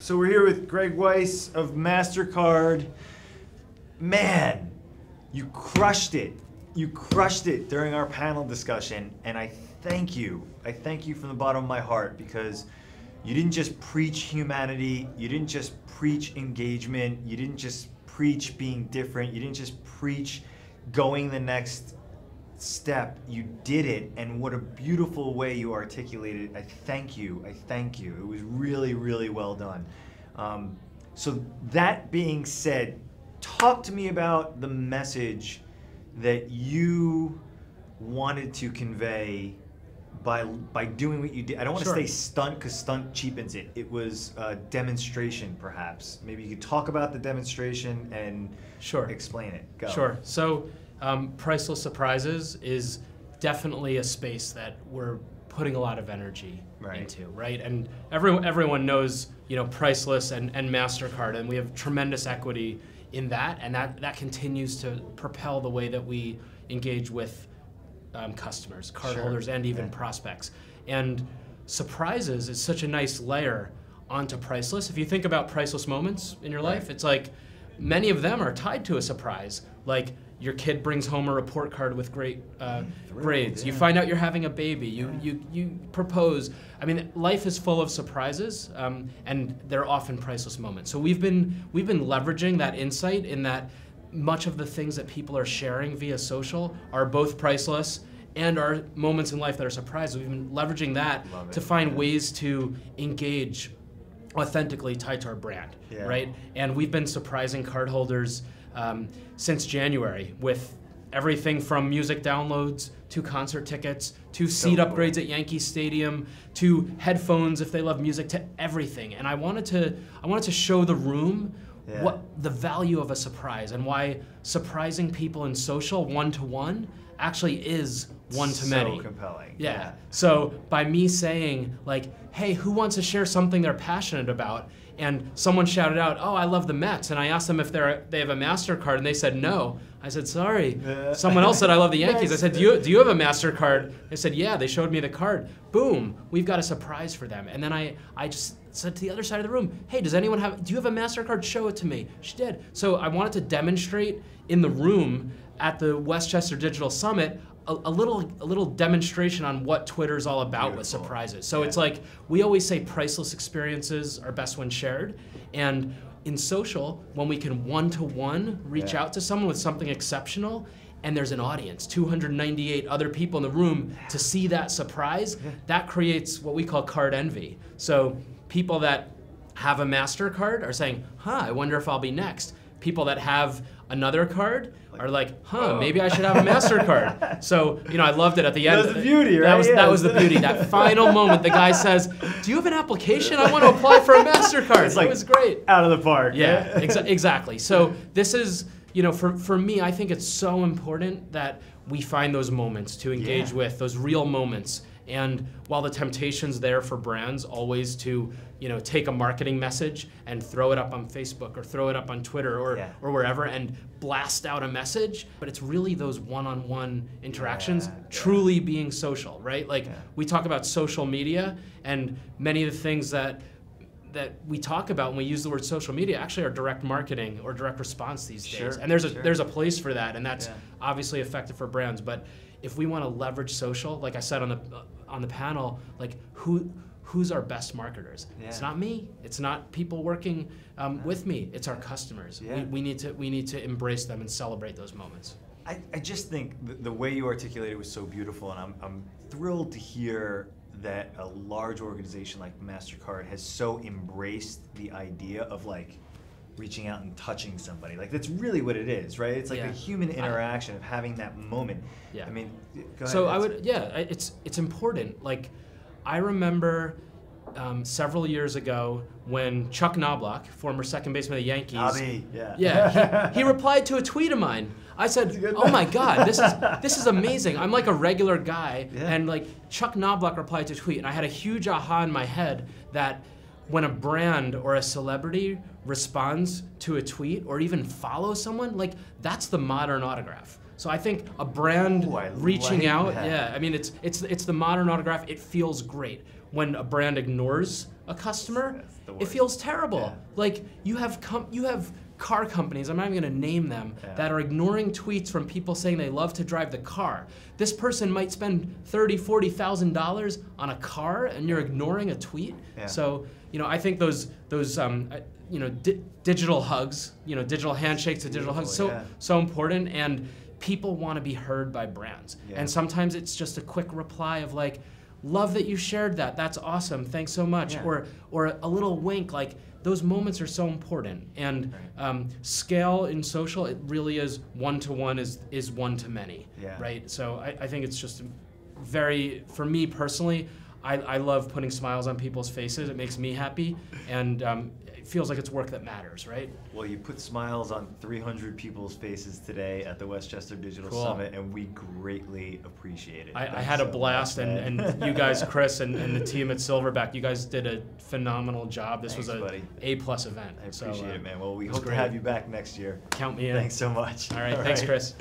So we're here with Gregg Weiss of MasterCard. Man, you crushed it. You crushed it during our panel discussion, and I thank you. I thank you from the bottom of my heart, because you didn't just preach humanity, you didn't just preach engagement, you didn't just preach being different, you didn't just preach going the next step, you did it, and what a beautiful way you articulated it. I thank you. I thank you. It was really, really well done. So that being said, talk to me about the message that you wanted to convey by doing what you did. I don't want to say stunt, because stunt cheapens it. It was a demonstration, perhaps. Maybe you could talk about the demonstration and explain it. Go. Sure. So Priceless Surprises is definitely a space that we're putting a lot of energy into, right? And everyone knows, you know, Priceless and MasterCard, and we have tremendous equity in that, and that continues to propel the way that we engage with customers, cardholders, and even prospects. And Surprises is such a nice layer onto Priceless. If you think about priceless moments in your life, it's like many of them are tied to a surprise. Like your kid brings home a report card with great grades. You find out you're having a baby. You propose. I mean, life is full of surprises, and they're often priceless moments. So we've been leveraging that insight in that much of the things that people are sharing via social are both priceless and are moments in life that are surprises. We've been leveraging that to find ways to engage authentically tied to our brand, right? And we've been surprising cardholders since January with everything from music downloads to concert tickets to seat upgrades at Yankee Stadium to headphones if they love music, to everything. And I wanted to show the room what the value of a surprise and why surprising people in social one-to-one actually is one-to-many. So compelling. Yeah. So by me saying like, hey, who wants to share something they're passionate about? And someone shouted out, oh, I love the Mets. And I asked them if they have a MasterCard, and they said no. I said, sorry. Someone else said, I love the Yankees. I said, do you have a MasterCard? They said, yeah. They showed me the card. Boom, we've got a surprise for them. And then I just said to the other side of the room, hey, do you have a MasterCard? Show it to me. She did. So I wanted to demonstrate in the room at the Westchester Digital Summit a little demonstration on what Twitter's all about with surprises. So it's like, we always say priceless experiences are best when shared. And in social, when we can one-to-one reach out to someone with something exceptional, and there's an audience, 298 other people in the room to see that surprise, that creates what we call card envy. So people that have a MasterCard are saying, I wonder if I'll be next. People that have another card are like, maybe I should have a MasterCard. So, you know, I loved it at the end. That was the beauty, right? That was the beauty. That final moment, the guy says, do you have an application? I want to apply for a MasterCard. It's like, it was great. Out of the park. Yeah, exactly. So this is, you know, for me, I think it's so important that we find those moments to engage with, those real moments. And while the temptation's there for brands always to, you know, take a marketing message and throw it up on Facebook or throw it up on Twitter or wherever and blast out a message, but it's really those one-on-one interactions truly being social, right? Like we talk about social media, and many of the things that we talk about when we use the word social media actually are direct marketing or direct response these days. And there's a place for that, and that's obviously effective for brands. But if we want to leverage social, like I said on the panel, like who's our best marketers? It's not me. It's not people working with me. It's our customers. We need to embrace them and celebrate those moments. I just think the way you articulated was so beautiful, and I'm thrilled to hear that a large organization like MasterCard has so embraced the idea of like reaching out and touching somebody. Like that's really what it is, right? It's like the human interaction of having that moment. I mean, go ahead. So it's important. Like I remember several years ago when Chuck Knobloch, former second baseman of the Yankees, he replied to a tweet of mine. I said, "Oh my God, this is amazing. I'm like a regular guy," and like Chuck Knobloch replied to a tweet, and I had a huge aha in my head that when a brand or a celebrity responds to a tweet or even follows someone, like that's the modern autograph. So I think a brand reaching out, I mean it's the modern autograph. It feels great. when a brand ignores a customer, That's the it worst. feels terrible. Yeah. Like you have car companies, I'm not even gonna name them, that are ignoring tweets from people saying they love to drive the car. This person might spend $30,000, $40,000 on a car, and you're ignoring a tweet. Yeah. So, I think those digital hugs, digital handshakes to digital hugs, so important, and people want to be heard by brands. Yeah. And sometimes it's just a quick reply of like, love that you shared that, that's awesome, thanks so much. Yeah. Or a little wink, like those moments are so important. And scale in social, it really is one-to-one is one-to-many, right? So I think it's just for me personally, I love putting smiles on people's faces. It makes me happy, and it feels like it's work that matters, right? Well, you put smiles on 300 people's faces today at the Westchester Digital Cool. Summit, and we greatly appreciate it. I had a blast, and you guys, Chris, and the team at Silverback, you guys did a phenomenal job. This was a A+ event. I appreciate it, man. Well, we was hope to great. have you back next year. Count me in. Thanks so much. All right, thanks, Chris.